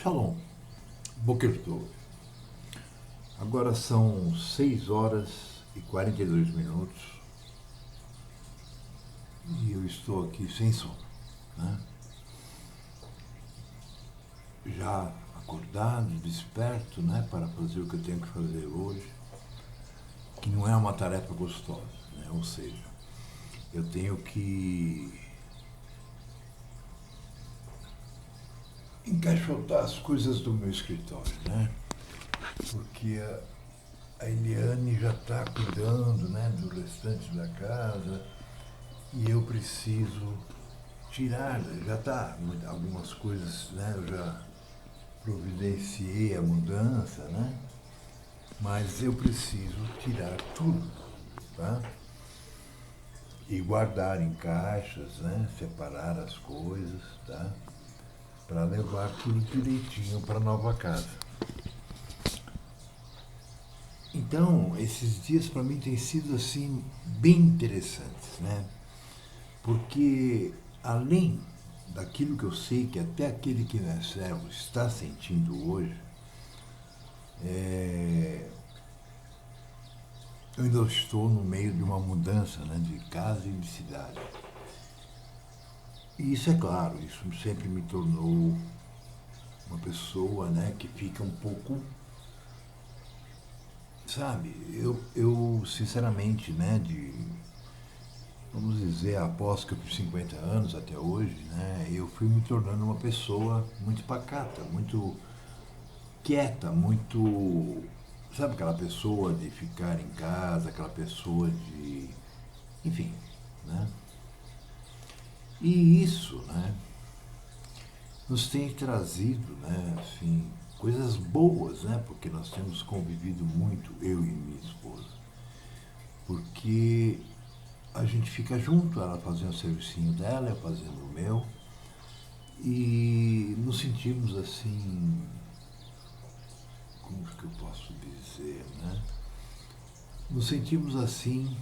Shalom, Boker Tov. Agora são 6 horas e 42 minutos e eu estou aqui sem sono, né? Já acordado, desperto, né, para fazer o que eu tenho que fazer hoje, que não é uma tarefa gostosa, né? Ou seja, eu tenho que encaixotar as coisas do meu escritório, né? Porque a Eliane já está cuidando, né, do restante da casa e eu preciso tirar, já está algumas coisas, né, eu já providenciei a mudança, né, mas eu preciso tirar tudo, tá? E guardar em caixas, né, separar as coisas, tá? Para levar tudo direitinho para a nova casa. Então, esses dias para mim têm sido assim bem interessantes, né? Porque além daquilo que eu sei que até aquele que não é servo está sentindo hoje, eu ainda estou no meio de uma mudança, né, de casa e de cidade. E isso é claro, isso sempre me tornou uma pessoa, né, que fica um pouco, sabe, eu sinceramente, né, vamos dizer, após que eu fiz 50 anos até hoje, né, eu fui me tornando uma pessoa muito pacata, muito quieta, muito, sabe, aquela pessoa de ficar em casa, aquela pessoa de, enfim, né? E isso, né, nos tem trazido, né, assim, coisas boas, né, porque nós temos convivido muito, eu e minha esposa, porque a gente fica junto, ela fazendo o servicinho dela, eu fazendo o meu, e nos sentimos assim, como que eu posso dizer, né? Nos sentimos assim,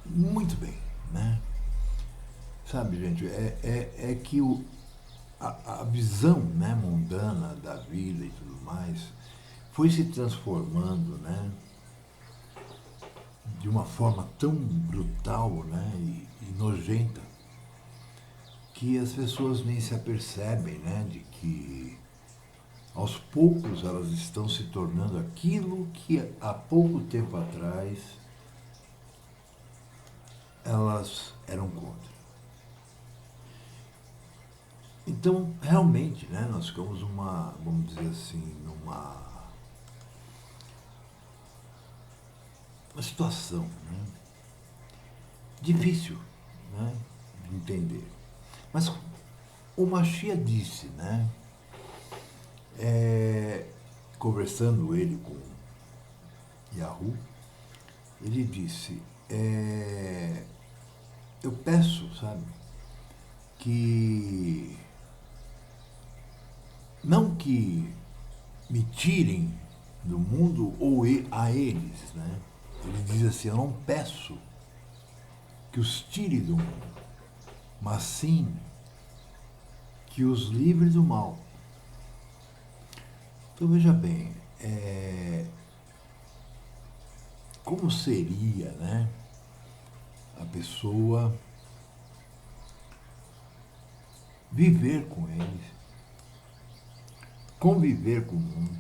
muito bem, né? Sabe, gente, é que a visão, né, mundana da vida e tudo mais foi se transformando, né, de uma forma tão brutal, né, e nojenta, que as pessoas nem se apercebem, né, de que aos poucos elas estão se tornando aquilo que há pouco tempo atrás elas eram contra. Então, realmente, né, nós ficamos vamos dizer assim, uma situação, né, difícil, né, de entender. Mas o Machia disse, né, conversando ele com Yahoo, ele disse, eu peço, sabe, que não que me tirem do mundo ou a eles, né? Ele diz assim, eu não peço que os tire do mundo, mas sim que os livre do mal. Então veja bem, como seria, né, a pessoa viver com eles, conviver com o mundo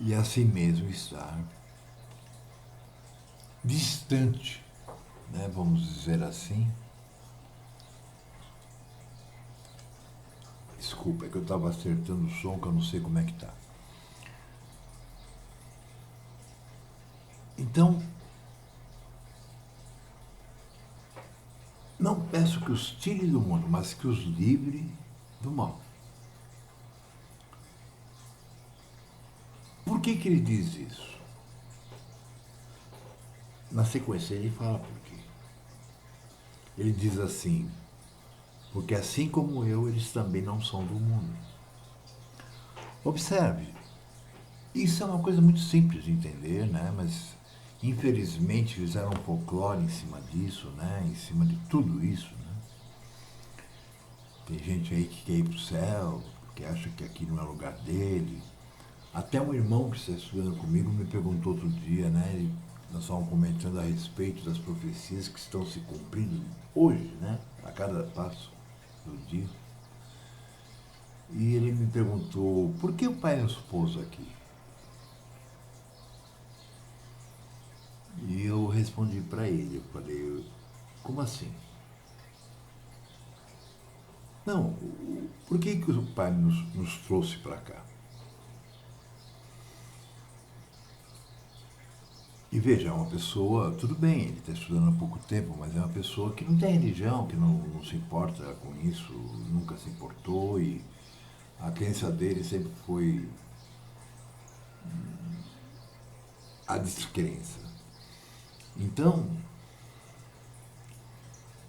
e assim mesmo estar distante, né, vamos dizer assim. Desculpa, é que eu estava acertando o som que eu não sei como é que está. Então, não peço que os tire do mundo, mas que os livre do mal. Por que ele diz isso? Na sequência ele fala por quê. Ele diz assim, porque assim como eu, eles também não são do mundo. Observe, isso é uma coisa muito simples de entender, né? Mas infelizmente fizeram um folclore em cima disso, né? Em cima de tudo isso, né? Tem gente aí que quer ir para o céu, que acha que aqui não é lugar dele. Até um irmão que está estudando comigo me perguntou outro dia, né? Nós estávamos comentando a respeito das profecias que estão se cumprindo hoje, né? A cada passo do dia. E ele me perguntou, por que o pai nos pôs aqui? E eu respondi para ele, eu falei, como assim? Não, por que o pai nos trouxe para cá? E veja, é uma pessoa, tudo bem, ele está estudando há pouco tempo, mas é uma pessoa que não tem religião, que não se importa com isso, nunca se importou, e a crença dele sempre foi a descrença. Então,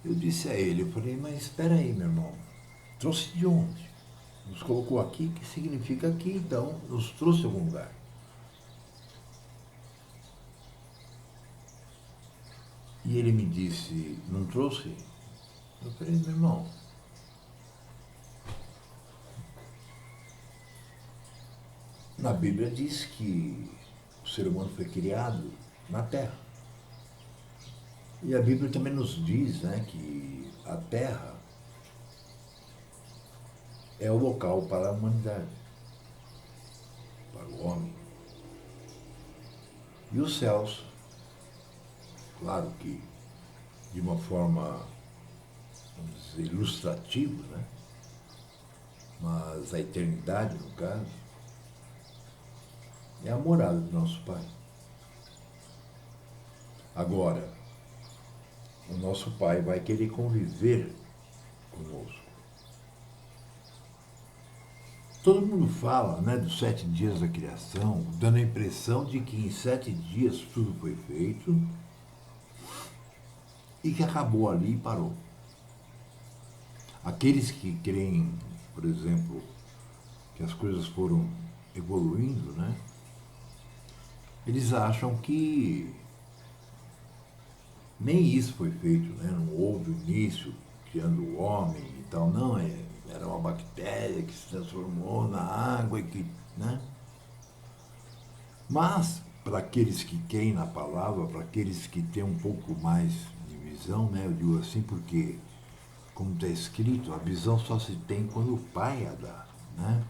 eu disse a ele, eu falei, mas espera aí, meu irmão, trouxe de onde? Nos colocou aqui, que significa aqui, então nos trouxe de algum lugar. E ele me disse, não trouxe? Eu falei, meu irmão, na Bíblia diz que o ser humano foi criado na Terra. E a Bíblia também nos diz, né, que a Terra é o local para a humanidade, para o homem. E os céus, claro que de uma forma, vamos dizer, ilustrativa, né? Mas a eternidade, no caso, é a morada do nosso Pai. Agora, o nosso Pai vai querer conviver conosco. Todo mundo fala, né, dos 7 dias da criação, dando a impressão de que em 7 dias tudo foi feito e que acabou ali e parou. Aqueles que creem, por exemplo, que as coisas foram evoluindo, né, eles acham que nem isso foi feito, né, não houve o início criando o homem e tal, não, era uma bactéria que se transformou na água e que, né? Mas, para aqueles que creem na palavra, para aqueles que têm um pouco mais de visão, né, eu digo assim porque, como está escrito, a visão só se tem quando o Pai a dá, né?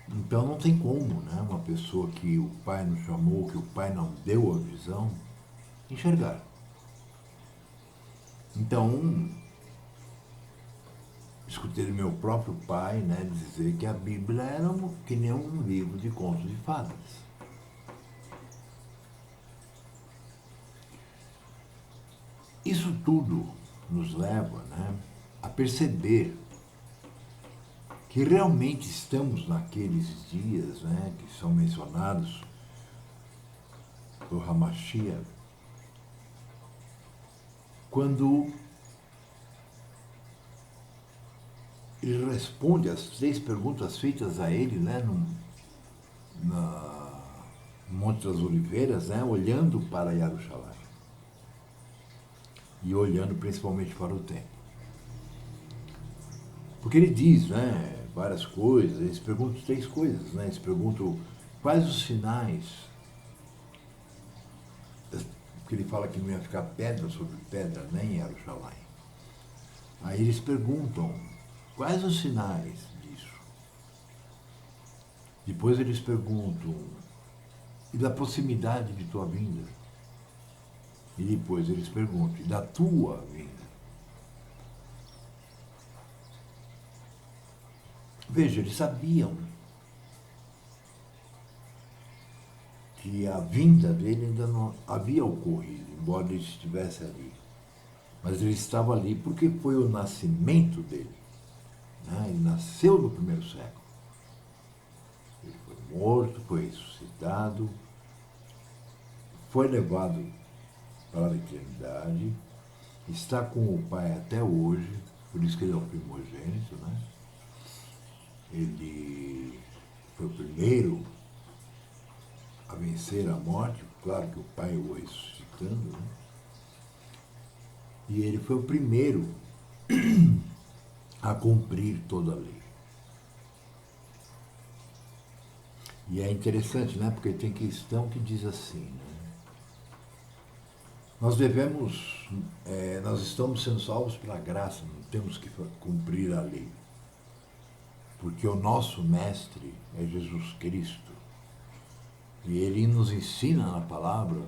Então não tem como, né, uma pessoa que o Pai não chamou, que o Pai não deu a visão, enxergar. Então, escutei do meu próprio pai, né, dizer que a Bíblia era que nem um livro de contos de fadas. Isso tudo nos leva, né, a perceber que realmente estamos naqueles dias, né, que são mencionados por Hamashia, quando ele responde às 3 perguntas feitas a ele, né, no Monte das Oliveiras, né, olhando para Yerushalayim e olhando principalmente para o templo. Porque ele diz, né, várias coisas, eles perguntam 3 coisas, né, eles perguntam quais os sinais, porque ele fala que não ia ficar pedra sobre pedra, né, em Yerushalayim. Aí eles perguntam, quais os sinais disso? Depois eles perguntam, e da proximidade de tua vinda? E depois eles perguntam, e da tua vinda? Veja, eles sabiam que a vinda dele ainda não havia ocorrido, embora ele estivesse ali. Mas ele estava ali porque foi o nascimento dele. Né? Ele nasceu no primeiro século. Ele foi morto, foi ressuscitado, foi levado para a eternidade, está com o Pai até hoje, por isso que ele é o primogênito, né? Ele foi o primeiro a vencer a morte, claro que o Pai o ressuscitando, né? E ele foi o primeiro a cumprir toda a lei. E é interessante, né? Porque tem questão que diz assim, né? Nós estamos sendo salvos pela graça, não temos que cumprir a lei. Porque o nosso mestre é Jesus Cristo. E ele nos ensina na palavra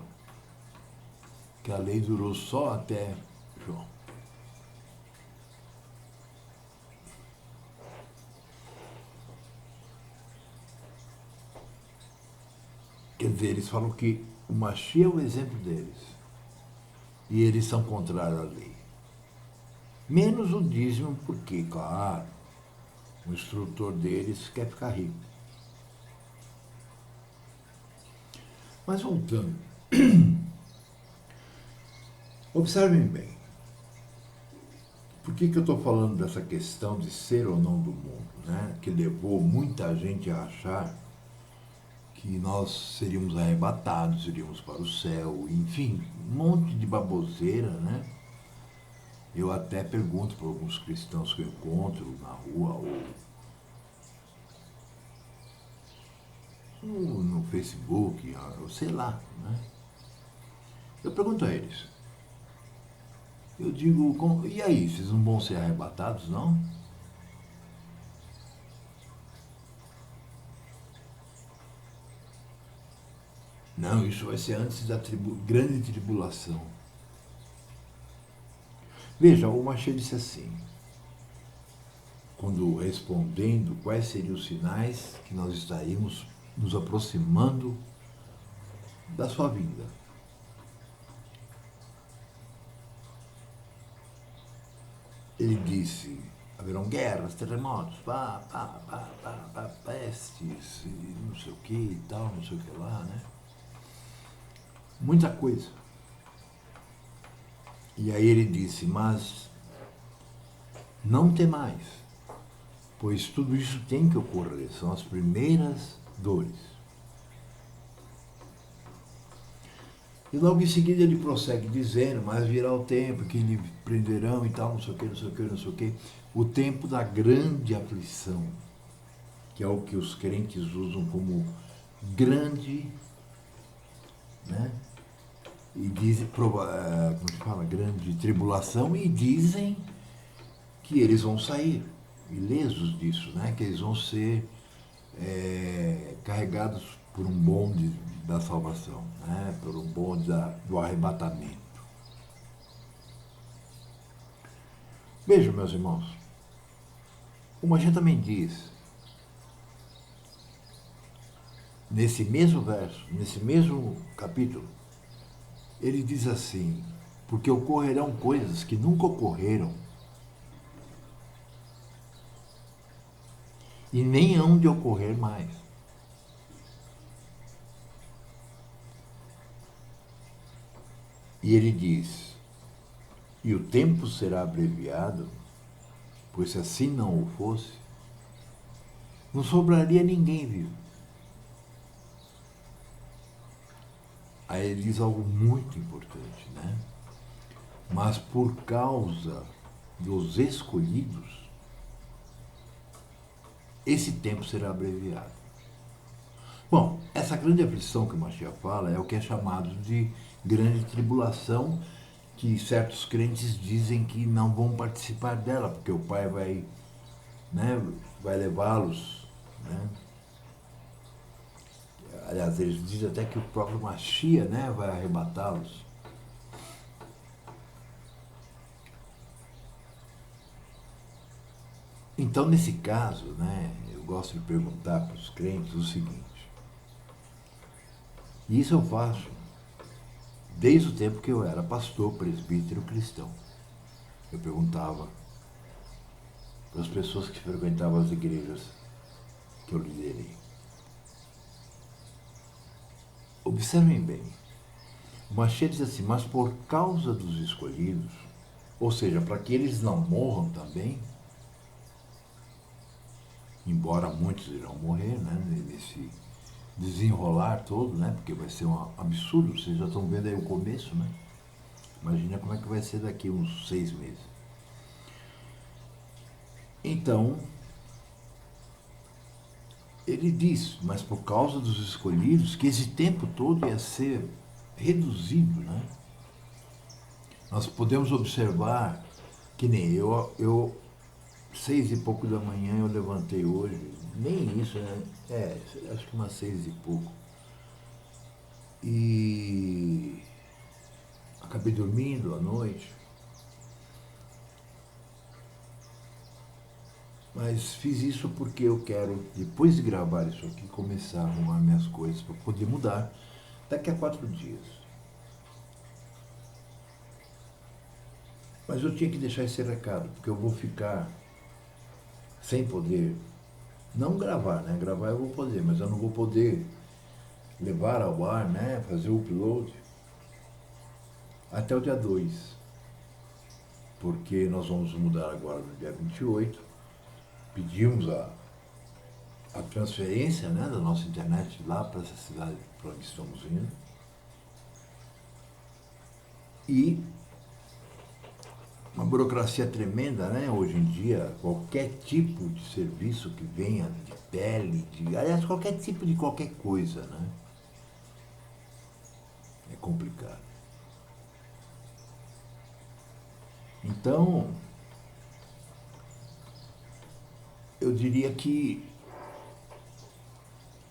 que a lei durou só até João. Quer dizer, eles falam que o Mashiach é o exemplo deles. E eles são contrários à lei. Menos o dízimo, porque, claro, o instrutor deles quer ficar rico. Mas voltando, observem bem. Por que eu estou falando dessa questão de ser ou não do mundo, né? Que levou muita gente a achar que nós seríamos arrebatados, iríamos para o céu, enfim, um monte de baboseira, né? Eu até pergunto para alguns cristãos que eu encontro na rua ou no Facebook, ou sei lá, né? Eu pergunto a eles. Eu digo, e aí, vocês não vão ser arrebatados, não? Não, isso vai ser antes da grande tribulação. Veja, o Machê disse assim, quando respondendo quais seriam os sinais que nós estaríamos nos aproximando da sua vinda. Ele disse, haverão guerras, terremotos, pestes, não sei o que e tal, não sei o que lá, né? Muita coisa. E aí ele disse, mas não temais, pois tudo isso tem que ocorrer, são as primeiras dores. E logo em seguida ele prossegue dizendo, mas virá o tempo que lhe prenderão e tal, não sei o que, não sei o que, não sei o que, o tempo da grande aflição, que é o que os crentes usam como grande, né? E dizem, como se fala, grande tribulação, e dizem que eles vão sair ilesos disso, né? Que eles vão ser carregados por um bonde da salvação, né? Por um bonde do arrebatamento. Vejam, meus irmãos, o Machê também diz, nesse mesmo verso, nesse mesmo capítulo, ele diz assim, porque ocorrerão coisas que nunca ocorreram e nem hão de ocorrer mais. E ele diz, e o tempo será abreviado, pois se assim não o fosse, não sobraria ninguém vivo. Aí ele diz algo muito importante, né? Mas por causa dos escolhidos, esse tempo será abreviado. Bom, essa grande aflição que o Mashiach fala é o que é chamado de grande tribulação, que certos crentes dizem que não vão participar dela, porque o Pai vai, né, vai levá-los, né? Aliás, eles dizem até que o próprio Mashiach, né, vai arrebatá-los. Então, nesse caso, né, eu gosto de perguntar para os crentes o seguinte, e isso eu faço desde o tempo que eu era pastor, presbítero cristão. Eu perguntava para as pessoas que frequentavam as igrejas que eu liderei. Observem bem, o Mashiach diz assim, mas por causa dos escolhidos, ou seja, para que eles não morram também, embora muitos irão morrer, né, nesse desenrolar todo, né, porque vai ser um absurdo, vocês já estão vendo aí o começo, né? Imagina como é que vai ser daqui uns 6 meses. Então, ele diz, mas por causa dos escolhidos, que esse tempo todo ia ser reduzido, né? Nós podemos observar que nem eu 6 e pouco da manhã eu levantei hoje, nem isso, né? Acho que umas 6 e pouco. E acabei dormindo à noite, mas fiz isso porque eu quero, depois de gravar isso aqui, começar a arrumar minhas coisas para poder mudar daqui a 4 dias. Mas eu tinha que deixar esse recado, porque eu vou ficar sem poder, não gravar, né? Gravar eu vou poder, mas eu não vou poder levar ao ar, né? Fazer o upload até o dia 2, porque nós vamos mudar agora no dia 28. Pedimos a transferência, né, da nossa internet lá para essa cidade para onde estamos indo. E uma burocracia tremenda, né? Hoje em dia, qualquer tipo de serviço que venha de pele, aliás, qualquer tipo de qualquer coisa, né? É complicado. Então, eu diria que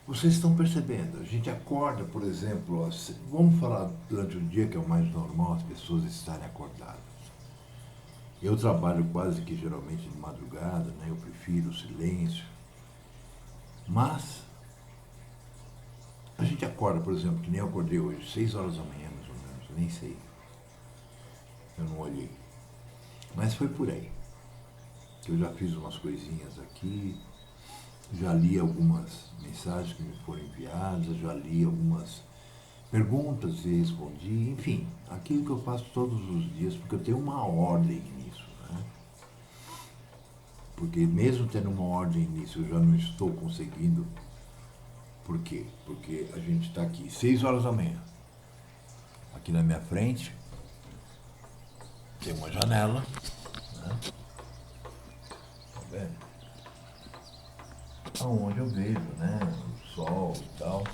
vocês estão percebendo, a gente acorda, por exemplo, vamos falar durante o dia, que é o mais normal, as pessoas estarem acordadas. Eu trabalho quase que geralmente de madrugada, né? Eu prefiro o silêncio. Mas a gente acorda, por exemplo, que nem eu acordei hoje, 6 horas da manhã, mais ou menos, nem sei. Eu não olhei. Mas foi por aí. Eu já fiz umas coisinhas aqui, já li algumas mensagens que me foram enviadas, já li algumas perguntas e respondi, enfim, aquilo que eu faço todos os dias, porque eu tenho uma ordem nisso, né? Porque mesmo tendo uma ordem nisso, eu já não estou conseguindo. Por quê? Porque a gente está aqui, 6 horas da manhã. Aqui na minha frente tem uma janela, né? Tá vendo? Onde eu vejo, né? O sol e tal.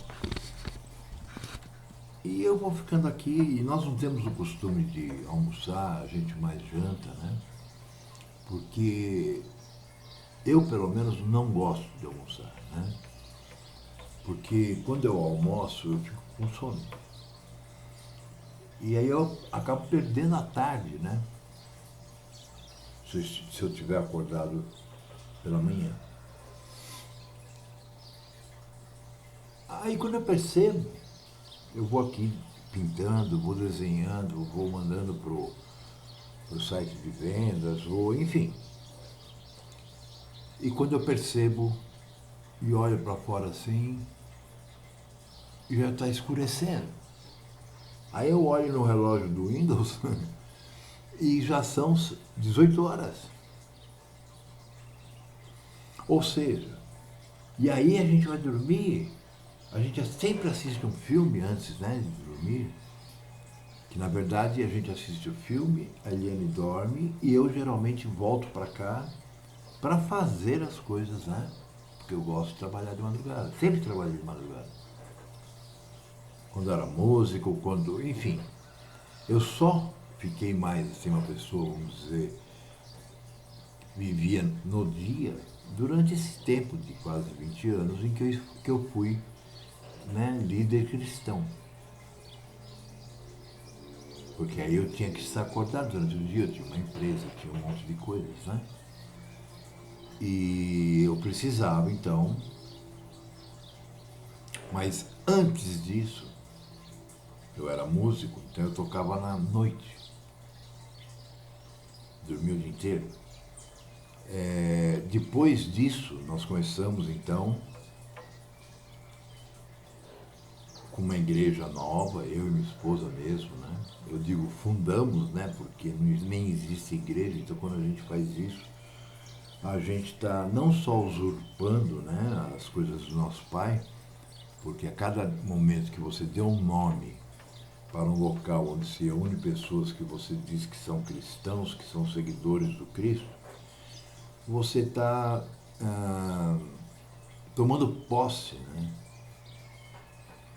E eu vou ficando aqui, e nós não temos o costume de almoçar, a gente mais janta, né? Porque eu, pelo menos, não gosto de almoçar, né? Porque quando eu almoço, eu fico com sono. E aí eu acabo perdendo a tarde, né? Se eu tiver acordado pela manhã. Aí quando eu percebo, eu vou aqui pintando, vou desenhando, vou mandando pro site de vendas, vou, enfim. E quando eu percebo e olho para fora assim, já está escurecendo. Aí eu olho no relógio do Windows e já são 18 horas. Ou seja, e aí a gente vai dormir, a gente sempre assiste um filme antes, né, de dormir, que na verdade a gente assiste o filme, a Eliane dorme e eu geralmente volto para cá para fazer as coisas, né? Porque eu gosto de trabalhar de madrugada, sempre trabalhei de madrugada. Quando era músico, quando, enfim, eu só fiquei mais assim uma pessoa, vamos dizer, vivia no dia durante esse tempo de quase 20 anos em que eu fui, né, líder cristão. Porque aí eu tinha que estar acordado durante o dia, eu tinha uma empresa, tinha um monte de coisas, né? E eu precisava, então, mas antes disso, eu era músico, então eu tocava na noite, dormia o dia inteiro. Depois disso, nós começamos, então, com uma igreja nova, eu e minha esposa mesmo, né? Eu digo fundamos, né? Porque nem existe igreja, então quando a gente faz isso, a gente está não só usurpando, né, as coisas do nosso Pai, porque a cada momento que você dê um nome para um local onde se reúne pessoas que você diz que são cristãos, que são seguidores do Cristo, você está tomando posse, né?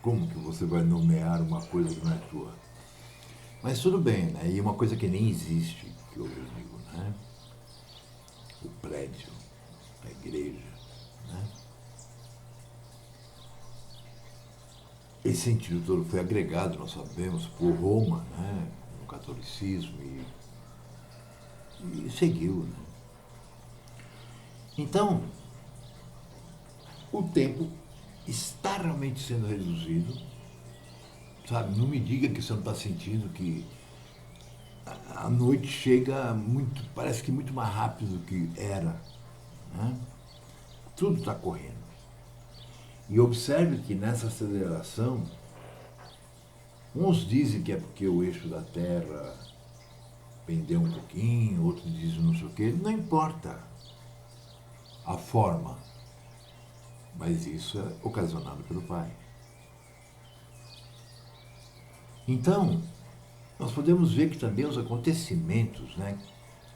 Como que você vai nomear uma coisa que não é tua? Mas tudo bem, né? E uma coisa que nem existe, que eu digo, né? O prédio, a igreja, né? Esse sentido todo foi agregado, nós sabemos, por Roma, né? No catolicismo e seguiu, né? Então, o tempo está realmente sendo reduzido, sabe? Não me diga que você não está sentindo que a noite chega muito, parece que muito mais rápido do que era, né? Tudo está correndo. E observe que nessa aceleração, uns dizem que é porque o eixo da Terra pendeu um pouquinho, outros dizem não sei o quê, não importa a forma, mas isso é ocasionado pelo Pai. Então, nós podemos ver que também os acontecimentos, né,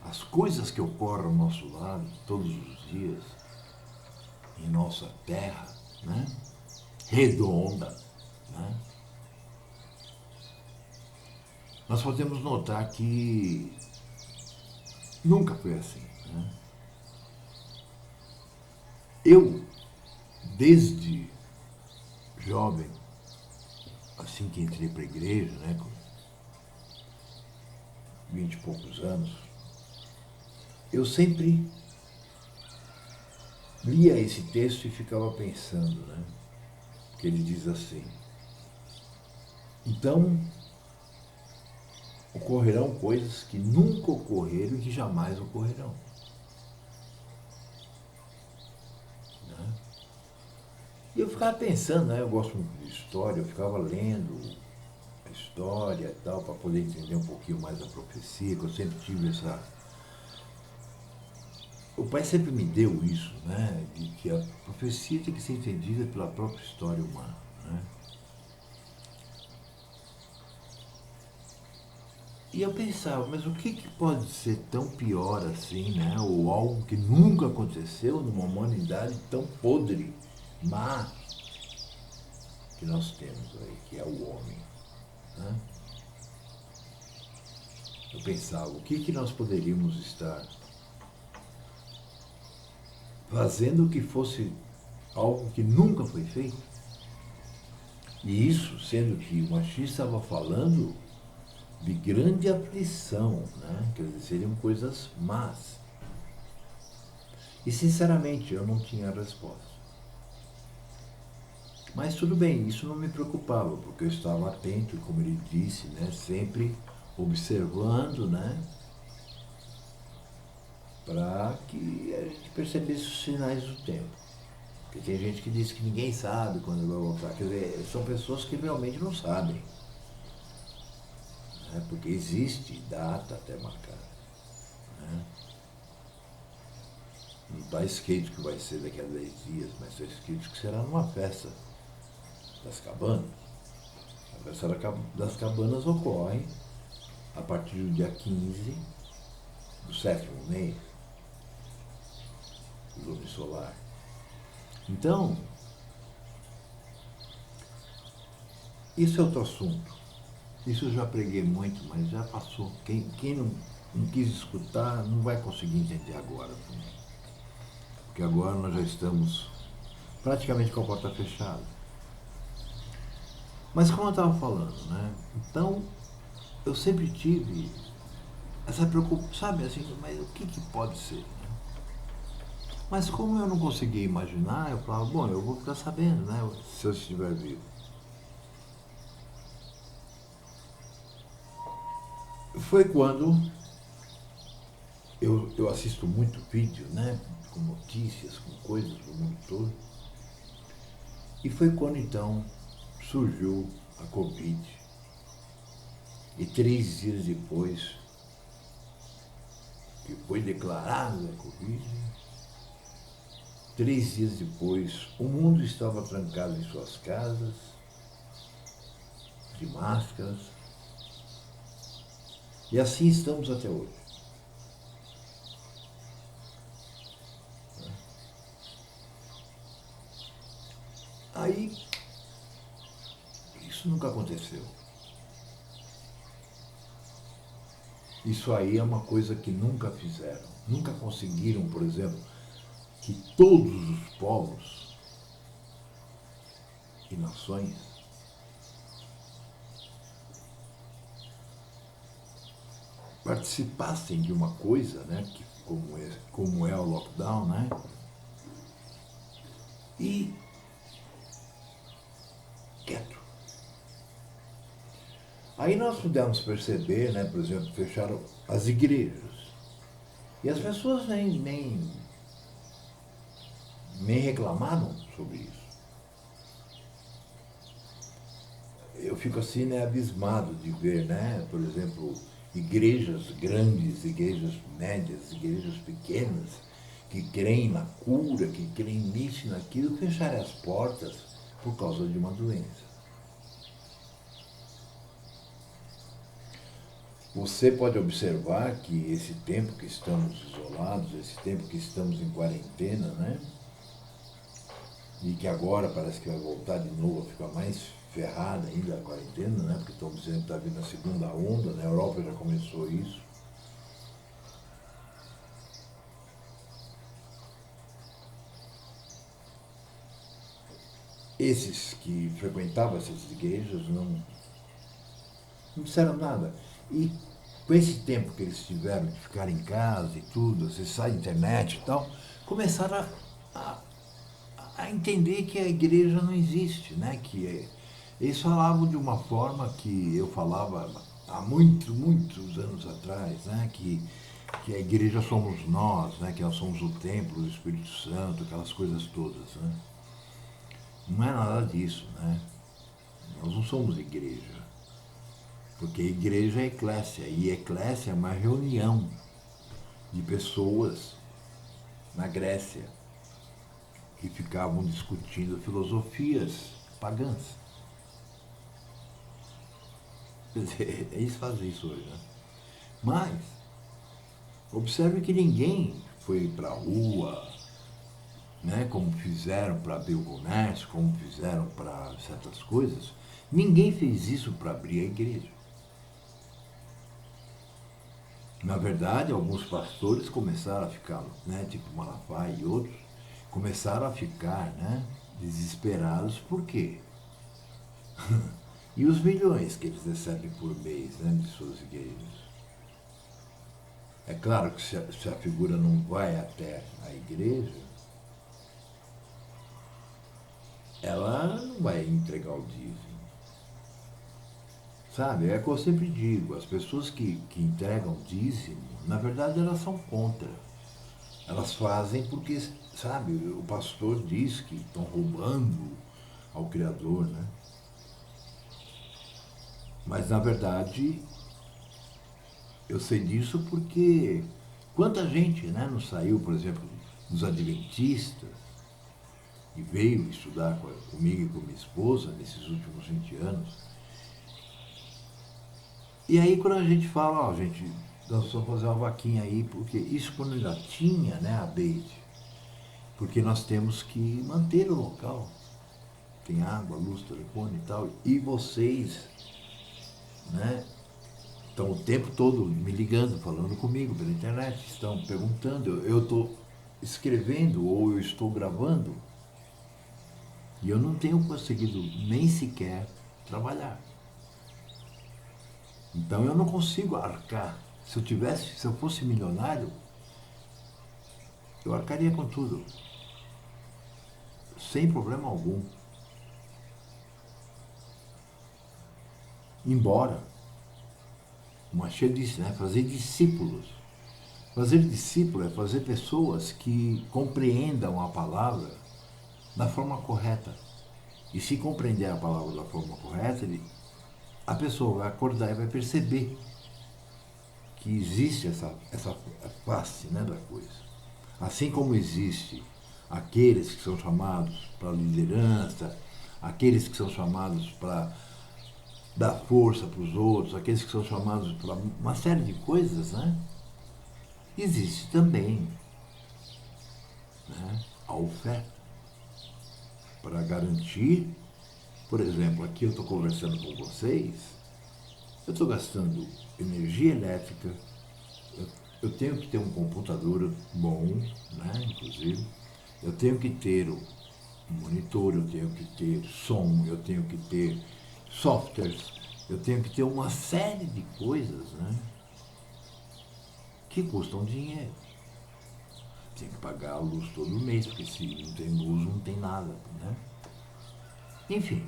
as coisas que ocorrem ao nosso lado todos os dias, em nossa terra, né, redonda, né, nós podemos notar que nunca foi assim. Né? Eu, desde jovem, assim que entrei para a igreja, né, com 20 e poucos anos, eu sempre lia esse texto e ficava pensando, né? Que ele diz assim: então ocorrerão coisas que nunca ocorreram e que jamais ocorrerão. Né? E eu ficava pensando, né? Eu gosto muito de história, eu ficava lendo a história e tal, para poder entender um pouquinho mais a profecia, que eu sempre tive essa. O pai sempre me deu isso, né? De que a profecia tem que ser entendida pela própria história humana. Né? E eu pensava, mas o que pode ser tão pior assim, né? Ou algo que nunca aconteceu numa humanidade tão podre, má, que nós temos aí, que é o homem. Né? Eu pensava, o que nós poderíamos estar fazendo que fosse algo que nunca foi feito? E isso, sendo que o machista estava falando de grande aflição, né? Quer dizer, seriam coisas más. E sinceramente eu não tinha a resposta. Mas tudo bem, isso não me preocupava, porque eu estava atento, como ele disse, né? Sempre observando, né? Para que a gente percebesse os sinais do tempo. Porque tem gente que diz que ninguém sabe quando vai voltar. Quer dizer, são pessoas que realmente não sabem. Né? Porque existe data até marcada. Né? Não está escrito que vai ser daqui a 10 dias, mas está escrito que será numa festa das cabanas. A festa das cabanas ocorre a partir do dia 15 do sétimo mês do lune solar. Então, isso é outro assunto. Isso eu já preguei muito, mas já passou. Quem não quis escutar não vai conseguir entender agora também. Porque agora nós já estamos praticamente com a porta fechada. Mas como eu estava falando, né? Então, eu sempre tive essa preocupação, sabe assim, mas o que pode ser? Né? Mas como eu não conseguia imaginar, eu falava, bom, eu vou ficar sabendo, né? Se eu estiver vivo. Foi quando eu assisto muito vídeo, né? Com notícias, com coisas do mundo todo. E foi quando então surgiu a Covid. E 3 dias depois que foi declarada a Covid, 3 dias depois o mundo estava trancado em suas casas, de máscaras. E assim estamos até hoje. Aí, isso nunca aconteceu. Isso aí é uma coisa que nunca fizeram. Nunca conseguiram, por exemplo, que todos os povos e nações participassem de uma coisa, né, que, como é o lockdown, né, e quieto. Aí nós pudemos perceber, né, por exemplo, fecharam as igrejas. E as pessoas nem reclamaram sobre isso. Eu fico assim, né, abismado de ver, né, por exemplo, igrejas grandes, igrejas médias, igrejas pequenas, que creem na cura, que creem nisso e naquilo, fecharem as portas por causa de uma doença. Você pode observar que esse tempo que estamos isolados, esse tempo que estamos em quarentena, né? E que agora parece que vai voltar de novo a ficar mais ferrada ainda a quarentena, né? Porque estão dizendo que está vindo a segunda onda, na Europa já começou isso. Esses que frequentavam essas igrejas não disseram nada. E com esse tempo que eles tiveram de ficar em casa e tudo, acessar a internet e tal, começaram a entender que a igreja não existe, né? Eles falavam de uma forma que eu falava há muitos anos atrás, né? Que a igreja somos nós, né? Que nós somos o templo do Espírito Santo, aquelas coisas todas, né? Não é nada disso, né? Nós não somos igreja. Porque igreja é eclésia, e eclésia é uma reunião de pessoas na Grécia que ficavam discutindo filosofias pagãs. Quer dizer, eles fazem isso hoje, né? Mas, observe que ninguém foi para a rua, né, como fizeram para abrir o comércio, como fizeram para certas coisas. Ninguém fez isso para abrir a igreja. Na verdade, alguns pastores começaram a ficar, né, tipo Malafaia e outros, começaram a ficar, né, desesperados. Por quê? E os milhões que eles recebem por mês, né, de suas igrejas? É claro que se a figura não vai até a igreja, ela não vai entregar o dízimo. Sabe, é o que eu sempre digo, as pessoas que entregam dízimo, na verdade elas são contra. Elas fazem porque, sabe, o pastor diz que estão roubando ao Criador, né? Mas na verdade eu sei disso porque quanta gente, né, não saiu, por exemplo, dos adventistas e veio estudar comigo e com minha esposa nesses últimos 20 anos. E aí quando a gente fala, ó, gente, nós vamos fazer uma vaquinha aí, porque isso quando ainda tinha, né, a Beide, porque nós temos que manter o local. Tem água, luz, telefone e tal. E vocês, né, estão o tempo todo me ligando, falando comigo pela internet, estão perguntando, eu estou escrevendo ou eu estou gravando e eu não tenho conseguido nem sequer trabalhar. Então eu não consigo arcar. Se eu fosse milionário, eu arcaria com tudo, sem problema algum. Embora, o Machado disse, né, fazer discípulos. Fazer discípulo é fazer pessoas que compreendam a palavra da forma correta. E se compreender a palavra da forma correta, a pessoa vai acordar e vai perceber que existe essa face, né, da coisa. Assim como existe aqueles que são chamados para a liderança, aqueles que são chamados para dar força para os outros, aqueles que são chamados para uma série de coisas, né? Existe também, né, a oferta. para garantir, por exemplo, aqui eu estou conversando com vocês, eu estou gastando energia elétrica, eu tenho que ter um computador bom, né, inclusive, eu tenho que ter um monitor, eu tenho que ter som, eu tenho que ter softwares, eu tenho que ter uma série de coisas, né, que custam dinheiro. Tem que pagar a luz todo mês, porque se não tem luz não tem nada, né? Enfim,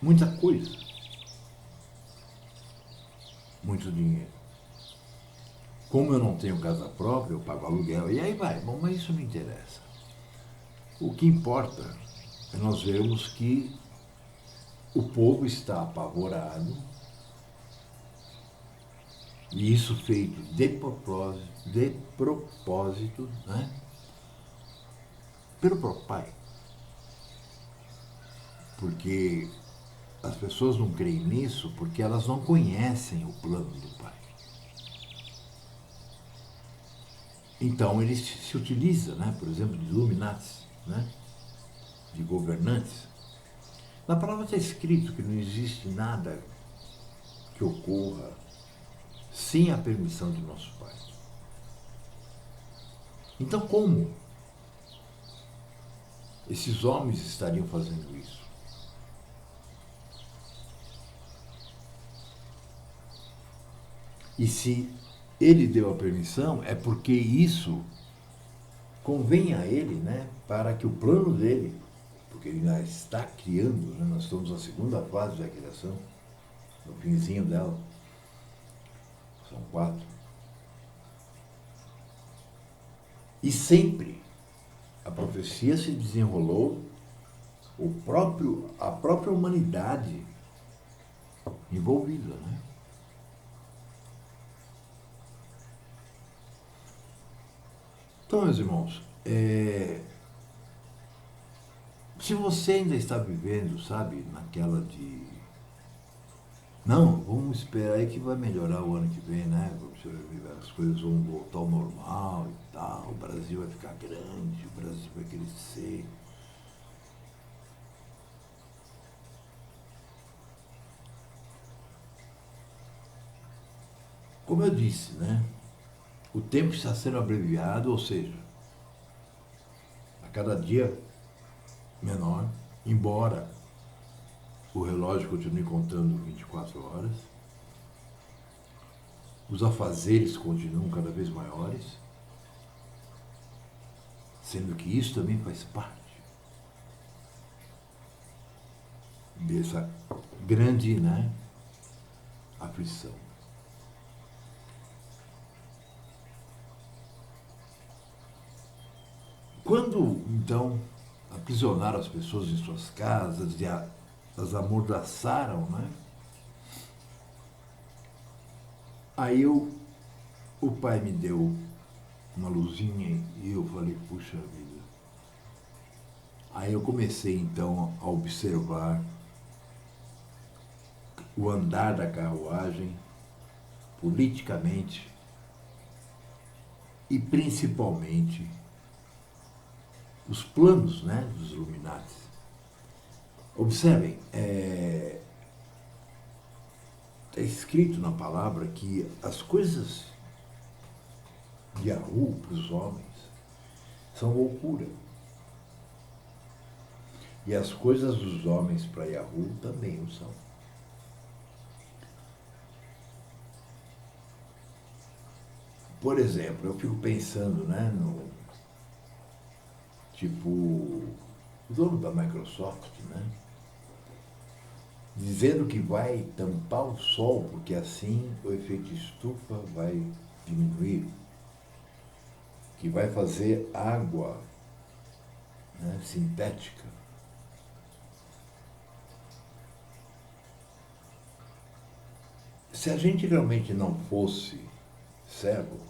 muita coisa, muito dinheiro. Como eu não tenho casa própria, eu pago aluguel, e aí vai. Bom, mas isso não interessa. O que importa é nós vermos que o povo está apavorado, e isso feito de propósito, né? Pelo próprio pai. Porque as pessoas não creem nisso porque elas não conhecem o plano do pai. Então ele se utiliza, né, por exemplo, de Illuminatis, né, de governantes. Na palavra está escrito que não existe nada que ocorra sem a permissão de nosso Pai. Então como esses homens estariam fazendo isso? E se ele deu a permissão, é porque isso convém a ele, né, para que o plano dele, porque ele ainda está criando, né, nós estamos na segunda fase da criação, no finzinho dela, são 4. E sempre a profecia se desenrolou, a própria humanidade envolvida, né? Então, meus irmãos, se você ainda está vivendo, sabe, naquela de não, vamos esperar aí que vai melhorar o ano que vem, né? As coisas vão voltar ao normal e tal, o Brasil vai ficar grande, o Brasil vai crescer. Como eu disse, né? O tempo está sendo abreviado, ou seja, a cada dia menor, embora o relógio continue contando 24 horas, os afazeres continuam cada vez maiores, sendo que isso também faz parte dessa grande, né, aflição. Quando, então, aprisionaram as pessoas em suas casas e as amordaçaram, né? Aí o pai me deu uma luzinha e eu falei, puxa vida. Aí eu comecei, então, a observar o andar da carruagem, politicamente, e principalmente os planos, né, dos Illuminati. Observem, está escrito na palavra que as coisas de Yahoo para os homens são loucura. E as coisas dos homens para Yahoo também o são. Por exemplo, eu fico pensando, né, no tipo o dono da Microsoft, né, dizendo que vai tampar o sol, porque assim o efeito estufa vai diminuir, que vai fazer água, né, sintética. Se a gente realmente não fosse cego,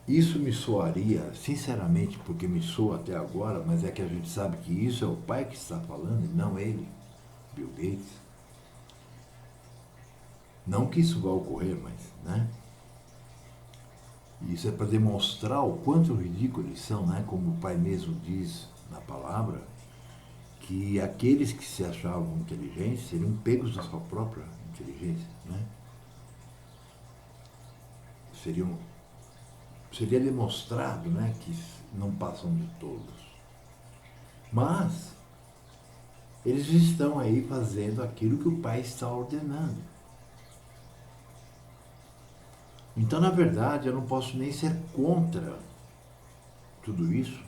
isso me soaria, sinceramente, porque me soa até agora, mas é que a gente sabe que isso é o pai que está falando e não ele, Bill Gates. Não que isso vá ocorrer, mas, né? Isso é para demonstrar o quanto ridículos eles são, né? Como o pai mesmo diz na palavra, que aqueles que se achavam inteligentes seriam pegos da sua própria inteligência, né? Seria demonstrado, né, que não passam de tolos. Mas eles estão aí fazendo aquilo que o pai está ordenando. Então, na verdade, eu não posso nem ser contra tudo isso,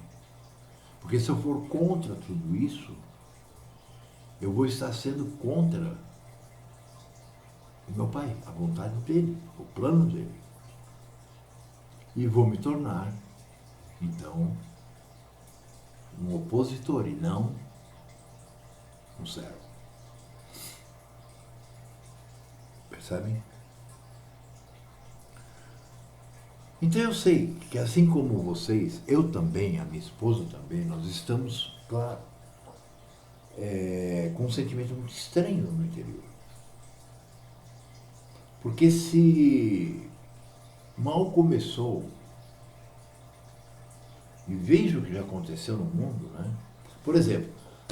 porque se eu for contra tudo isso, eu vou estar sendo contra o meu pai, a vontade dele, o plano dele. E vou me tornar, então, um opositor e não um servo. Percebem? Então eu sei que assim como vocês, eu também, a minha esposa também, nós estamos, claro, com um sentimento muito estranho no interior. Porque se mal começou, e veja o que já aconteceu no mundo, né? Por exemplo,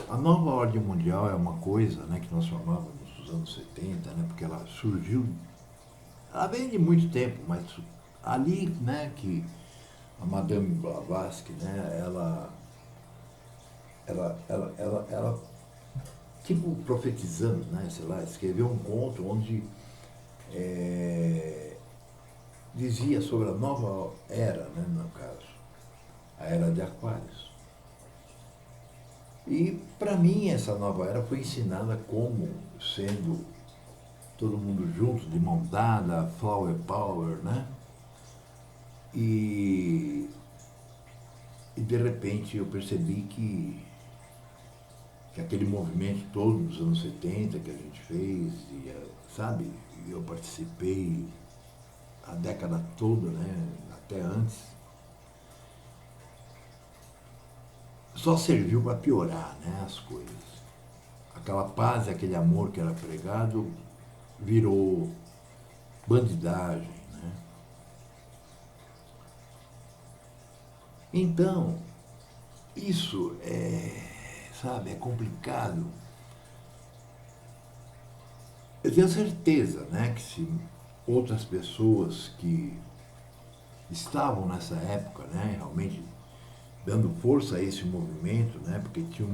a nova ordem mundial é uma coisa, né, que nós chamávamos nos anos 70, né, porque ela surgiu, ela vem de muito tempo, mas ali, né, que a Madame Blavatsky, né, ela tipo profetizando, né, sei lá, escreveu um conto onde dizia sobre a nova era, né, no caso, a era de Aquários. E para mim essa nova era foi ensinada como sendo todo mundo junto, de mão dada, flower power, né? E de repente eu percebi que aquele movimento todo dos anos 70 que a gente fez, sabe, eu participei a década toda, né, até antes, só serviu para piorar, né, as coisas. Aquela paz, aquele amor que era pregado virou bandidagem, né? Então, isso sabe, é complicado. Eu tenho certeza, né, que se outras pessoas que estavam nessa época, né, realmente dando força a esse movimento, né, porque tinha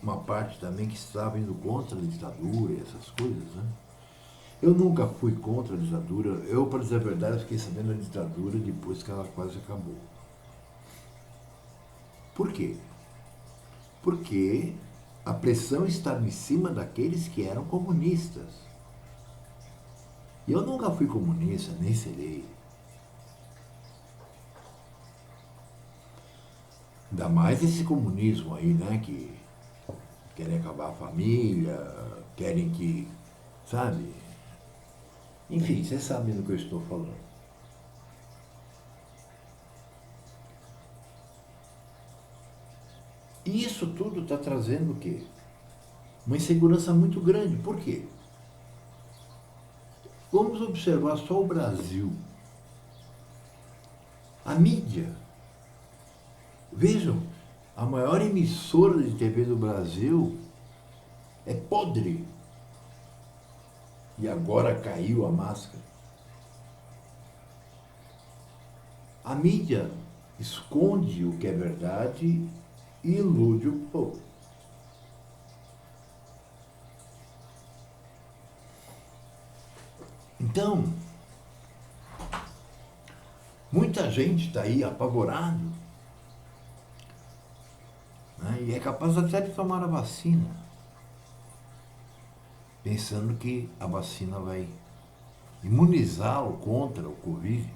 uma parte também que estava indo contra a ditadura e essas coisas, né. Eu nunca fui contra a ditadura. Eu, para dizer a verdade, fiquei sabendo da ditadura depois que ela quase acabou. Por quê? Porque a pressão estava em cima daqueles que eram comunistas. E eu nunca fui comunista, nem serei. Ainda mais esse comunismo aí, né, que querem acabar a família, querem que, sabe? Enfim, vocês sabem do que eu estou falando. E isso tudo está trazendo o quê? Uma insegurança muito grande. Por quê? Vamos observar só o Brasil. A mídia. Vejam, a maior emissora de TV do Brasil é podre. E agora caiu a máscara. A mídia esconde o que é verdade e ilude o povo. Então, muita gente está aí apavorado, né, e é capaz até de tomar a vacina, pensando que a vacina vai imunizá-lo contra o Covid.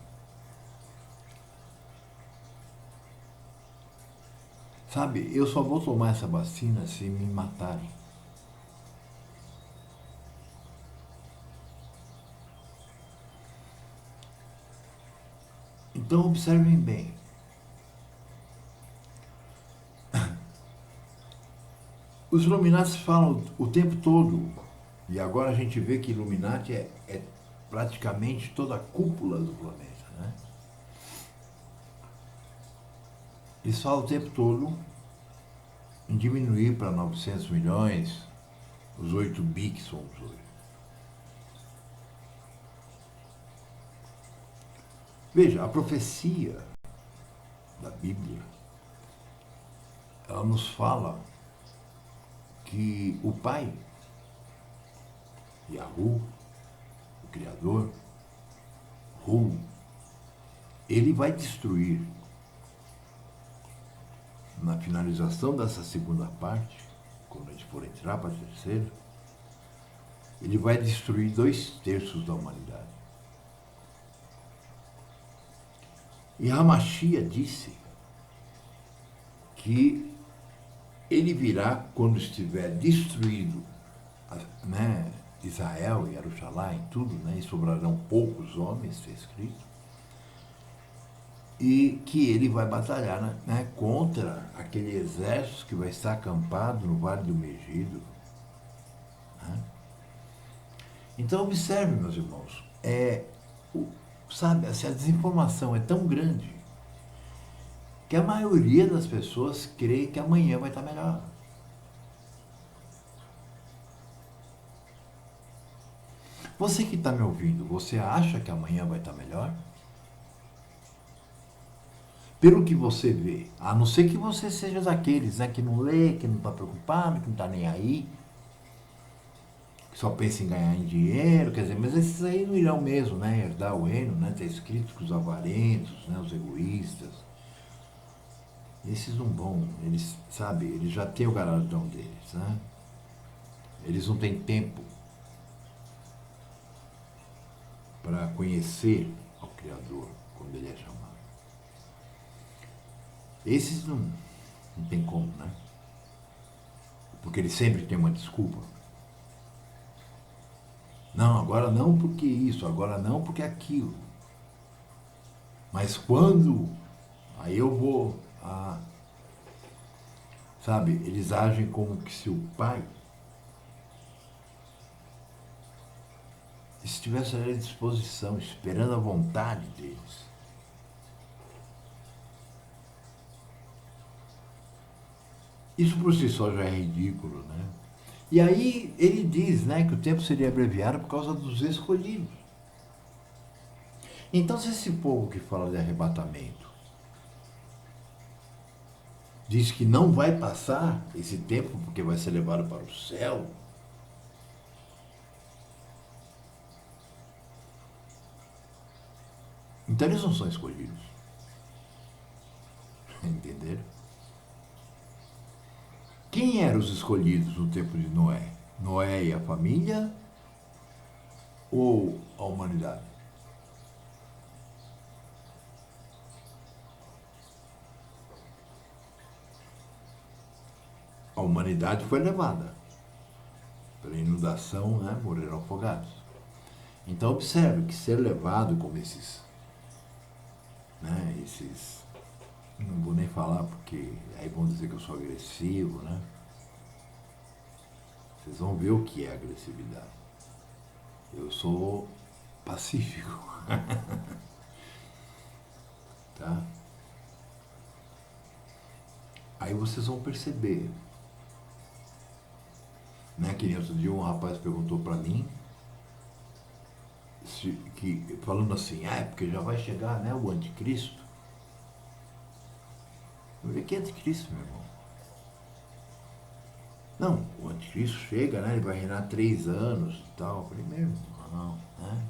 Sabe, eu só vou tomar essa vacina se me matarem. Então observem bem. Os Illuminati falam o tempo todo, e agora a gente vê que Illuminati é praticamente toda a cúpula do planeta, né? Eles falam o tempo todo em diminuir para 900 milhões os 8 bi que somos hoje. Veja, a profecia da Bíblia, ela nos fala que o Pai, Yahu, o Criador, Hu, ele vai destruir, na finalização dessa segunda parte, quando a gente for entrar para a terceira, ele vai destruir 2/3 da humanidade. E Hamashia disse que ele virá quando estiver destruído, né, Israel e Jerusalém, tudo, né, e sobrarão poucos homens, está escrito, e que ele vai batalhar, né, contra aquele exército que vai estar acampado no Vale do Megido. Né? Então, observe, meus irmãos, sabe, assim, a desinformação é tão grande que a maioria das pessoas crê que amanhã vai estar melhor. Você que está me ouvindo, você acha que amanhã vai estar melhor? Pelo que você vê, a não ser que você seja daqueles, né, que não lê, que não está preocupado, que não está nem aí, que só pensa em ganhar em dinheiro, quer dizer, mas esses aí não irão mesmo, né, herdar o reino, né, está escrito que os avarentos, né, os egoístas, esses não vão, eles, sabe, eles já têm o galardão deles, né, eles não têm tempo para conhecer ao Criador quando ele é chamado. Esses não tem como, né? Porque eles sempre têm uma desculpa. Não, agora não porque isso, agora não porque aquilo. Mas quando, aí eu vou, sabe, eles agem como que se o pai estivesse à disposição, esperando a vontade deles. Isso por si só já é ridículo, né? E aí ele diz, né, que o tempo seria abreviado por causa dos escolhidos. Então, se esse povo que fala de arrebatamento diz que não vai passar esse tempo porque vai ser levado para o céu, então eles não são escolhidos. Entenderam? Quem eram os escolhidos no tempo de Noé? Noé e a família ou a humanidade? A humanidade foi levada pela inundação, né? Morreram afogados. Então observe que ser levado como esses, né? Não vou nem falar porque aí vão dizer que eu sou agressivo, né? Vocês vão ver o que é agressividade. Eu sou pacífico. Tá? Aí vocês vão perceber, né? Que nem outro dia um rapaz perguntou para mim, falando assim, é porque já vai chegar, né, o anticristo. Eu falei, que anticristo, meu irmão? Não, o anticristo chega, né? Ele vai reinar 3 anos e tal. Eu falei, meu irmão, né?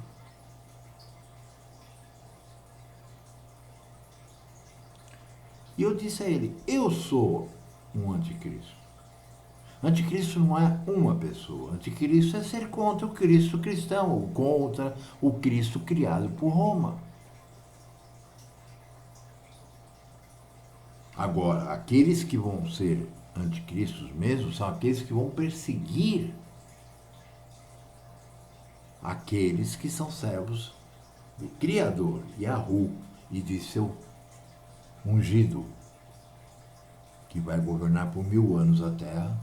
E eu disse a ele, eu sou um anticristo. Anticristo não é uma pessoa. Anticristo é ser contra o Cristo cristão, ou contra o Cristo criado por Roma. Agora, aqueles que vão ser anticristos mesmo são aqueles que vão perseguir aqueles que são servos do Criador, Yahu, e de seu ungido, que vai governar por 1000 anos a terra.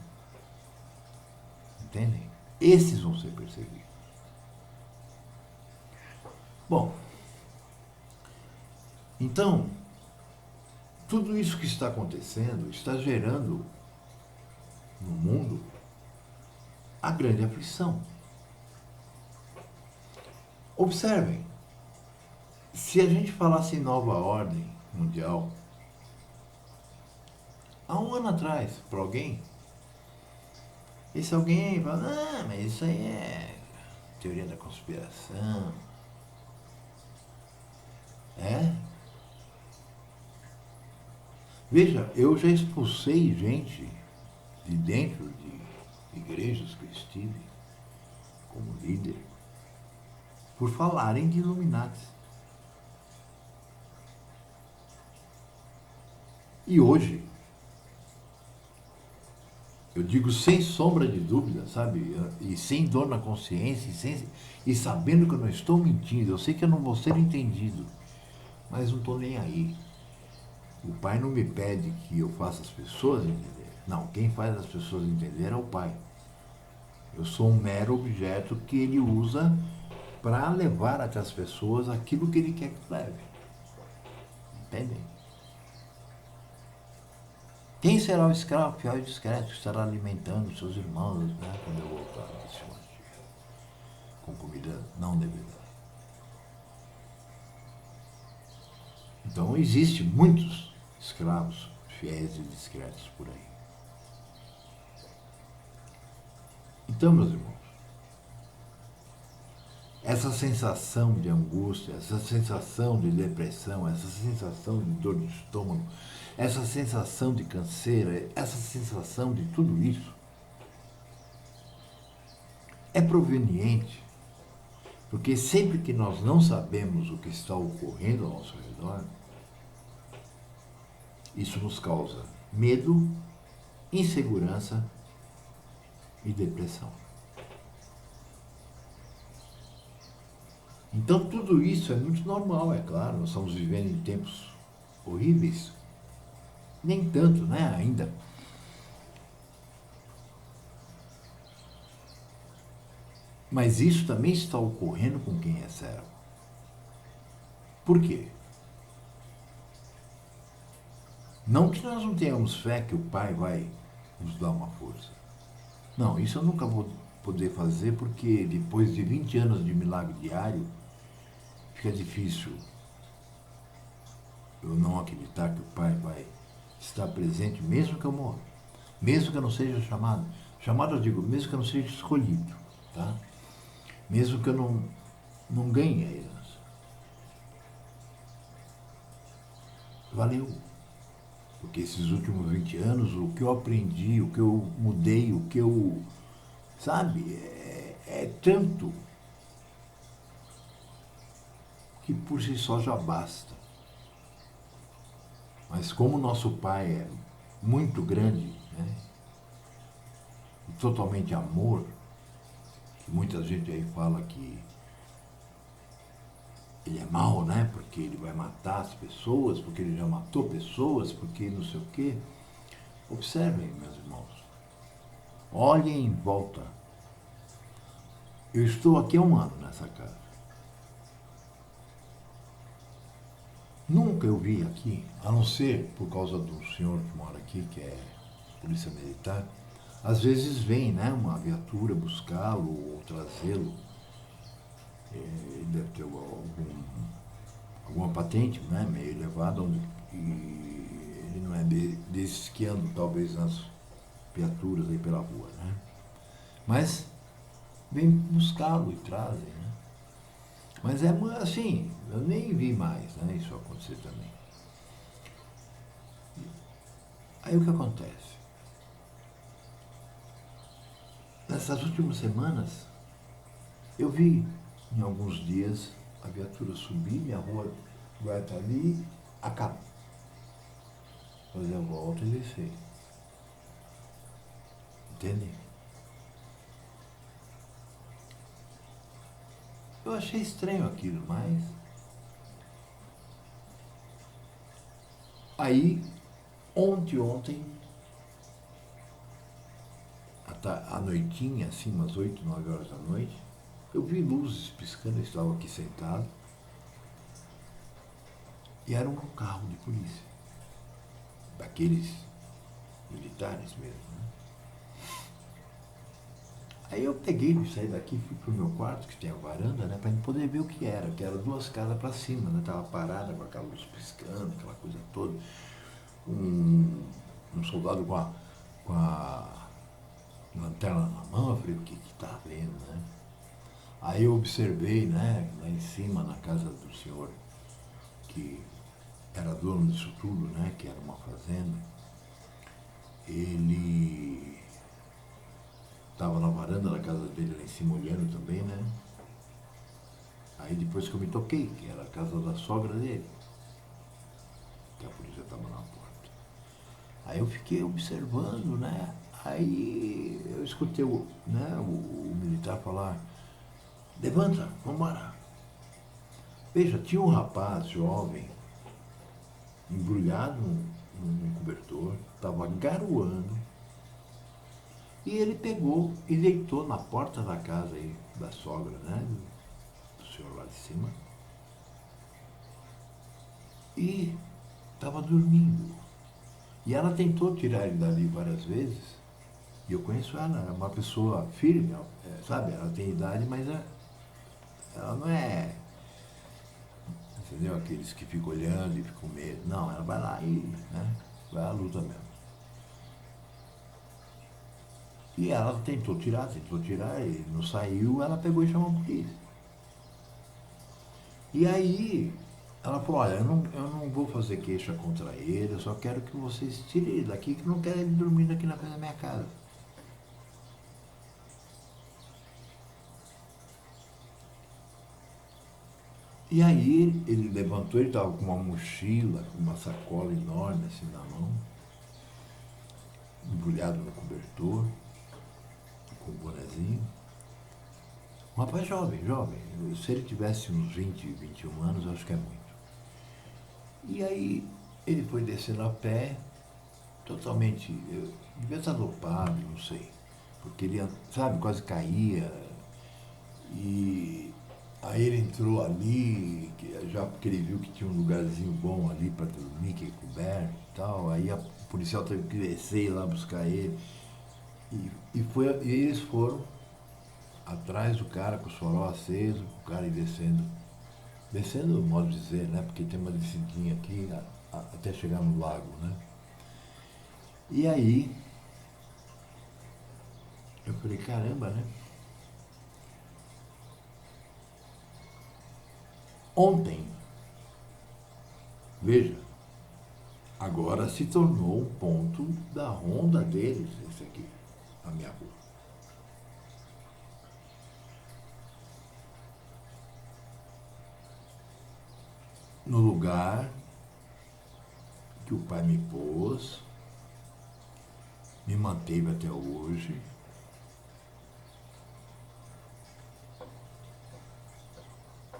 Entendem? Esses vão ser perseguidos. Bom, então, Tudo isso que está acontecendo está gerando no mundo a grande aflição. Observem, se a gente falasse em nova ordem mundial, há um ano atrás, para alguém, esse alguém fala, ah, mas isso aí é teoria da conspiração. É? Veja, eu já expulsei gente de dentro de igrejas que eu estive como líder por falarem de Illuminati. E hoje, eu digo sem sombra de dúvida, sabe? E sem dor na consciência, e sabendo que eu não estou mentindo. Eu sei que eu não vou ser entendido, mas não estou nem aí. O Pai não me pede que eu faça as pessoas entender. Não, quem faz as pessoas entender é o Pai. Eu sou um mero objeto que ele usa para levar até as pessoas aquilo que ele quer que leve. Entendem? Quem será o escravo fiel e discreto que estará alimentando seus irmãos, né, quando eu voltar desse monte, com comida não devida? Então, existem muitos escravos fiéis e discretos por aí. Então, meus irmãos, essa sensação de angústia, essa sensação de depressão, essa sensação de dor de estômago, essa sensação de canseira, essa sensação de tudo isso é proveniente porque sempre que nós não sabemos o que está ocorrendo ao nosso redor, isso nos causa medo, insegurança e depressão. Então tudo isso é muito normal, é claro, nós estamos vivendo em tempos horríveis. Nem tanto, né, ainda. Mas isso também está ocorrendo com quem é servo. Por quê? Não que nós não tenhamos fé que o Pai vai nos dar uma força. Não, isso eu nunca vou poder fazer porque depois de 20 anos de milagre diário, fica difícil eu não acreditar que o Pai vai estar presente mesmo que eu morra. Mesmo que eu não seja chamado. Chamado eu digo, mesmo que eu não seja escolhido, tá? Mesmo que eu não ganhe a herança. Valeu. Porque esses últimos 20 anos, o que eu aprendi, o que eu mudei, o que eu... Sabe? É tanto que por si só já basta. Mas como o nosso Pai é muito grande, né? E totalmente amor, que muita gente aí fala que ele é mau, né? Porque ele vai matar as pessoas, porque ele já matou pessoas, porque não sei o quê. Observem, meus irmãos. Olhem em volta. Eu estou aqui há um ano nessa casa. Nunca eu vi aqui, a não ser por causa do senhor que mora aqui, que é polícia militar, às vezes vem, né, uma viatura buscá-lo ou trazê-lo. Ele deve ter alguma patente, né, meio elevada, e ele não é desses que andam talvez nas viaturas aí pela rua, né? Mas vem buscá-lo e trazem, né? Mas é assim, eu nem vi mais, né, isso acontecer também. Aí o que acontece? Nessas últimas semanas, eu vi em alguns dias a viatura subir, minha rua vai estar ali, acaba. Fazer a volta e descer. Entende? Eu achei estranho aquilo, mas... Aí, ontem, à noitinha, assim, umas 8, 9 horas da noite, eu vi luzes piscando, eu estava aqui sentado, e era um carro de polícia. daqueles militares mesmo, né? Aí eu peguei, saí daqui, fui pro meu quarto, que tem a varanda, né, pra poder ver o que era 2 casas para cima, né, tava parada com aquela luz piscando, aquela coisa toda, um soldado com a lanterna na mão. Eu falei, o que que tá vendo, né? Aí eu observei, né, lá em cima, na casa do senhor, que era dono disso tudo, né, que era uma fazenda, ele estava na varanda da casa dele lá em cima olhando também, né? Aí depois que eu me toquei, que era a casa da sogra dele, que a polícia estava na porta. Aí eu fiquei observando, né? Aí eu escutei o militar falar, levanta, vamos embora. Veja, tinha um rapaz jovem, embrulhado num cobertor, estava garoando, e ele pegou e deitou na porta da casa aí, da sogra, né? Do senhor lá de cima. E estava dormindo. E ela tentou tirar ele dali várias vezes. E eu conheço ela, é uma pessoa firme, sabe? Ela tem idade, mas ela não é, entendeu? Aqueles que ficam olhando e ficam com medo. Não, ela vai lá e, né, vai à luta mesmo. E ela tentou tirar, ele não saiu, ela pegou e chamou a polícia. E aí ela falou, olha, eu não vou fazer queixa contra ele, eu só quero que vocês tirem ele daqui, que não quero ele dormindo aqui na frente da minha casa. E aí ele levantou, ele estava com uma mochila, com uma sacola enorme assim na mão, embrulhado no cobertor, com um bonezinho. Um rapaz jovem, jovem. Se ele tivesse uns 20, 21 anos, eu acho que é muito. E aí ele foi descendo a pé, totalmente, devia estar dopado, não sei. Porque ele, sabe, quase caía. E aí ele entrou ali, já porque ele viu que tinha um lugarzinho bom ali para dormir, que é coberto e tal. Aí o policial teve que descer e ir lá buscar ele. E eles foram atrás do cara com o farol aceso, o cara ir descendo. Descendo, modo de dizer, né? Porque tem uma descidinha aqui até chegar no lago, né? E aí, eu falei, caramba, né? Ontem, veja, agora se tornou um ponto da ronda deles, esse aqui, a minha rua. No lugar que o pai me pôs, me manteve até hoje.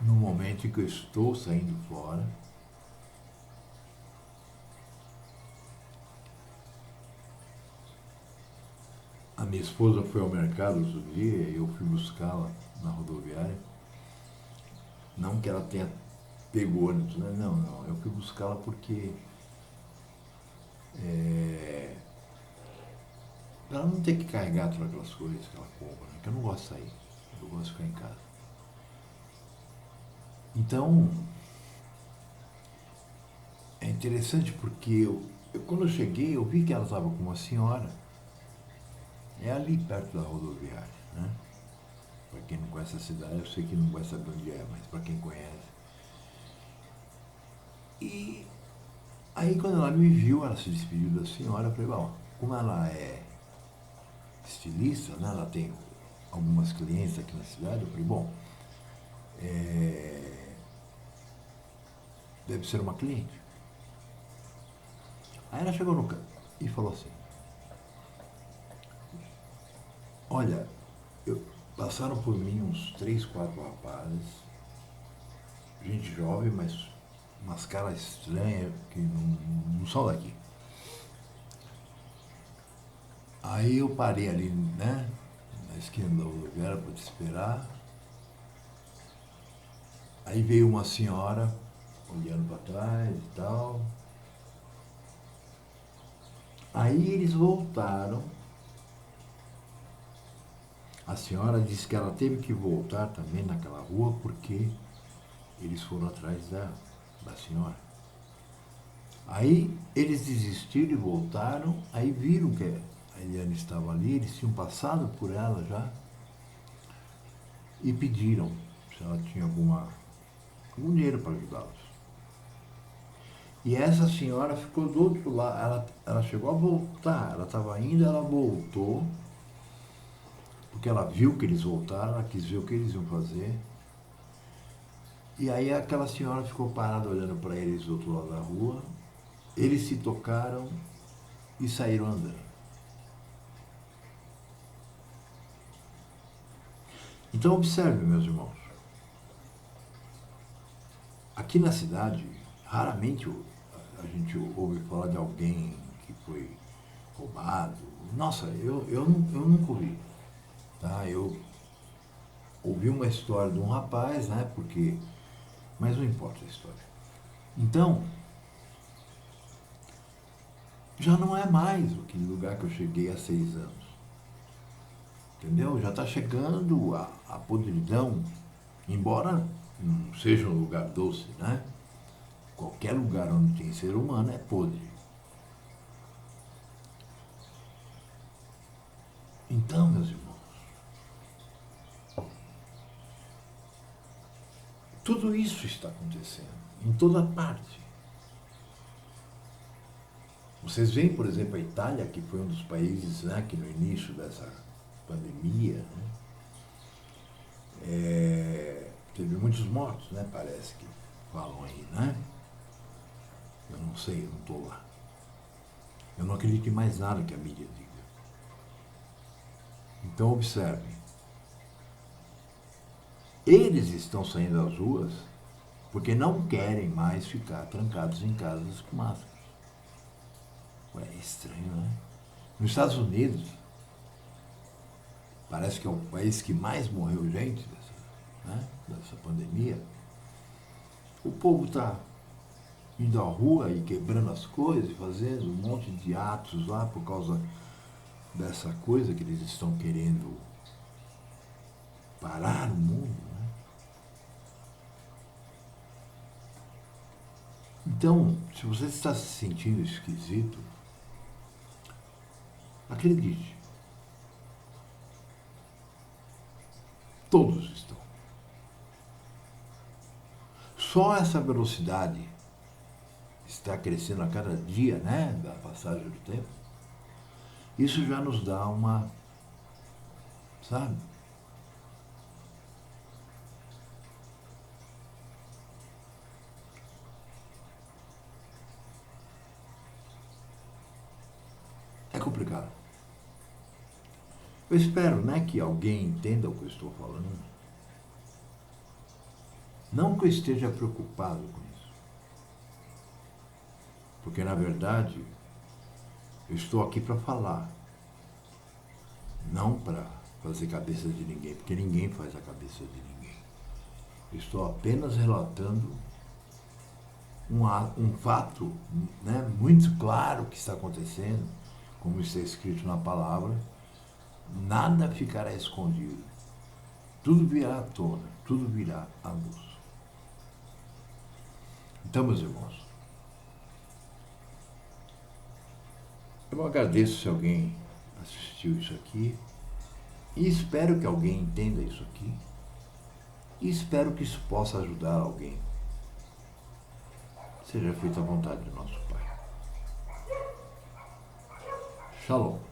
No momento em que eu estou saindo fora, a minha esposa foi ao mercado outro dia e eu fui buscá-la na rodoviária. Não que ela tenha pego ônibus, né? Não. Eu fui buscá-la porque ela não tem que carregar todas aquelas coisas que ela compra, né? Que eu não gosto de sair, eu gosto de ficar em casa. Então, é interessante porque quando eu cheguei, eu vi que ela estava com uma senhora, é ali perto da rodoviária, né? Para quem não conhece a cidade, eu sei que não vai saber onde é, mas para quem conhece. E aí quando ela me viu, ela se despediu da senhora, eu falei, bom, como ela é estilista, né? Ela tem algumas clientes aqui na cidade, eu falei, bom, deve ser uma cliente. Aí ela chegou no canto e falou assim, olha, passaram por mim uns 3, 4 rapazes, gente jovem, mas umas caras estranhas que não são daqui. Aí eu parei ali, né, na esquina da rodoviária para te esperar. Aí veio uma senhora olhando para trás e tal. Aí eles voltaram. A senhora disse que ela teve que voltar também naquela rua porque eles foram atrás da senhora. Aí eles desistiram e voltaram, aí viram que a Eliane estava ali, eles tinham passado por ela já e pediram se ela tinha algum dinheiro para ajudá-los. E essa senhora ficou do outro lado, ela chegou a voltar, ela estava indo, ela voltou, porque ela viu que eles voltaram, ela quis ver o que eles iam fazer. E aí aquela senhora ficou parada olhando para eles do outro lado da rua, eles se tocaram e saíram andando. Então observe, meus irmãos, aqui na cidade, raramente a gente ouve falar de alguém que foi roubado. Nossa, eu nunca ouvi. Tá? Eu ouvi uma história de um rapaz, né? Mas não importa a história. Então, já não é mais aquele lugar que eu cheguei há 6 anos. Entendeu? Já está chegando a podridão, embora não seja um lugar doce, né? Qualquer lugar onde tem ser humano é podre. Então, meus irmãos, tudo isso está acontecendo, em toda parte. Vocês veem, por exemplo, a Itália, que foi um dos países, né, que no início dessa pandemia, né, teve muitos mortos, né, parece que falam aí, né? Eu não sei, eu não estou lá. Eu não acredito em mais nada que a mídia diga. Então, observem. Eles estão saindo às ruas porque não querem mais ficar trancados em casas com máscaras. Ué, é estranho, né? Nos Estados Unidos, parece que é o país que mais morreu gente dessa pandemia. O povo está indo à rua e quebrando as coisas, fazendo um monte de atos lá por causa dessa coisa que eles estão querendo parar o mundo. Né? Então, se você está se sentindo esquisito, acredite. Todos estão. Só essa velocidade está crescendo a cada dia, né, da passagem do tempo. Isso já nos dá uma, sabe? É complicado. Eu espero, né, que alguém entenda o que eu estou falando. Não que eu esteja preocupado com isso. Porque, na verdade, eu estou aqui para falar. Não para fazer cabeça de ninguém, porque ninguém faz a cabeça de ninguém. Eu estou apenas relatando um fato, né, muito claro que está acontecendo, como está escrito na palavra. Nada ficará escondido. Tudo virá à tona, tudo virá à luz. Então, meus irmãos, eu agradeço se alguém assistiu isso aqui e espero que alguém entenda isso aqui e espero que isso possa ajudar alguém. Seja feita a vontade do nosso Pai. Shalom.